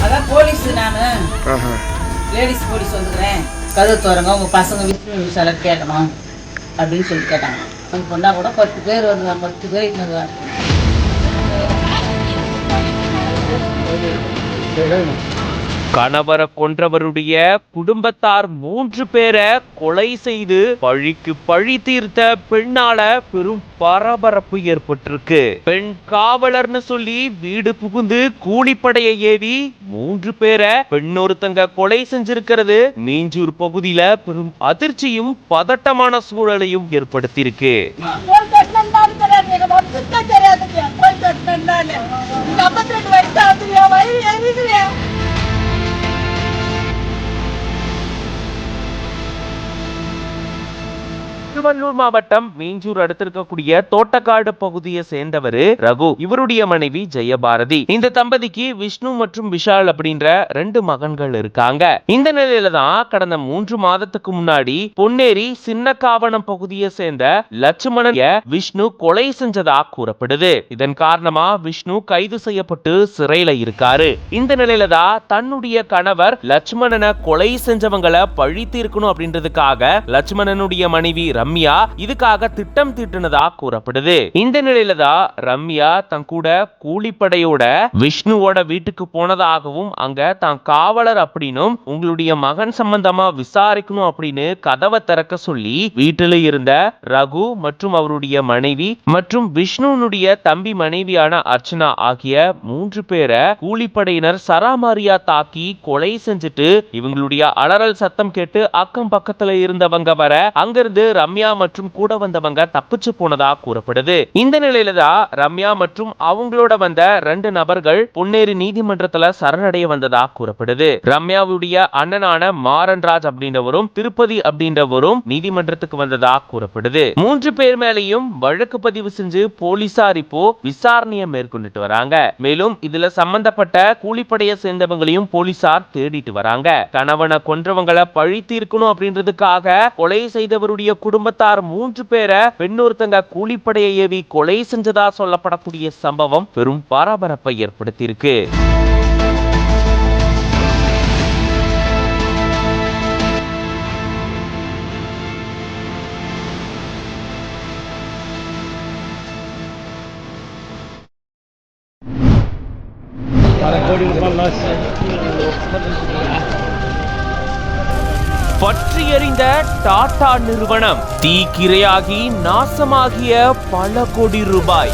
அதான் போலீஸ் நானு ladies police வந்துக்கிறேன், கதவு தோறங்க, உங்க பசங்க விஷ்ணு விஷாலர் கேட்கணும் அப்படின்னு சொல்லி கேட்டாங்க. அவங்க பொண்ணா கூட 10 பேர் வருவாங்க, 10 பேர் இன்னும் கணவரை கொன்றவருடைய குடும்பத்தார் 3 பேரை கொலை செய்து பழிக்கு பழி தீர்த்த பெண்ணால பெரும் பரபரப்பு ஏற்பட்டிருக்கு. பெண் காவலர்னு சொல்லி வீடு புகுந்து கூலிப்படையை ஏவி 3 பேரை பெண்ணொருத்தங்க கொலை செஞ்சிருக்கிறது மீஞ்சூர் பகுதியில பெரும் அதிர்ச்சியும் பதட்டமான சூழலையும் ஏற்படுத்தியிருக்கு. திருவள்ளூர் மாவட்டம் மீஞ்சூர் அடுத்திருக்கக்கூடிய தோட்டக்காடு பகுதியை சேர்ந்தவர் ரகு. இவருடைய மனைவி ஜெயபாரதி. இந்த தம்பதிக்கு விஷ்ணு மற்றும் விஷால் அப்படின்ற 2 மகன்கள் இருக்காங்க. இந்த நிலையில தான் கடந்த 3 மாதத்துக்கு முன்னாடி பொன்னேரி சின்னக்காவனம் பகுதியை சேர்ந்த லட்சுமணன் விஷ்ணு கொலை செஞ்சதா கூறப்படுது. இதன் காரணமா விஷ்ணு கைது செய்யப்பட்டு சிறையில இருக்காரு. இந்த நிலையில தான் தன்னுடைய கணவர் லட்சுமணனை கொலை செஞ்சவங்களை பழி தீர்க்கணும் அப்படின்றதுக்காக லட்சுமணனுடைய மனைவி ரம்யா இதுக்காக திட்டம் தீட்டுனதா கூறப்படுது. இந்த நிலையில தான் ரம்யா தன் கூட கூலிப்படையோட விஷ்ணுவோட வீட்டுக்கு போனதாகவும் அங்க தான் காவலர் அப்படின்னும் உங்களுடைய மகன் சம்பந்தமா விசாரிக்கணும் அப்படின்னு கதவை திறக்க சொல்லி வீட்டில் இருந்த ரகு மற்றும் அவருடைய மனைவி மற்றும் விஷ்ணுனுடைய தம்பி மனைவியான அர்ச்சனா ஆகிய 3 பேரை கூலிப்படையினர் சராமாரியா தாக்கி கொலை செஞ்சுட்டு இவங்களுடைய அலறல் சத்தம் கேட்டு அக்கம் பக்கத்துல இருந்தவங்க வர அங்கிருந்து ரம்யா மற்றும் கூட வந்தவங்க தப்பிச்சு போனதா கூறப்படுது. இந்த நிலையில தான் ரம்யா மற்றும் அவங்களோட வந்த 2 நபர்கள் பொன்னேரி நீதிமன்றத்துல சரணடைய வந்ததா கூறப்படுது. ரம்யாவுடைய அண்ணனான மாறன்ராஜ் அப்படின்றவரும் திருப்பதி அப்படின்றவரும் நீதிமன்றத்துக்கு வந்ததா கூறப்படுது. 3 பேர் மேலையும் வழக்கு பதிவு செஞ்சு போலீசார் இப்போ விசாரணையை மேற்கொண்டுட்டு வராங்க. மேலும் இதுல சம்பந்தப்பட்ட கூலிப்படையை சேர்ந்தவங்களையும் போலீசார் தேடிட்டு வராங்க. கணவனை கொன்றவங்களை பழி தீர்க்கணும் அப்படின்றதுக்காக கொலை செய்தவருடைய குடும்பத்தார் 3 பேரை பெண்ணொருத்தங்க கூலிப்படையை ஏவி கொலை செஞ்சதா சொல்லப்படக்கூடிய சம்பவம் பெரும் பரபரப்பை ஏற்படுத்தியிருக்கு. பற்றி எறிந்த டாடா நிறுவனம் தீக்கிரையாகி நாசமாகிய பல கோடி ரூபாய்.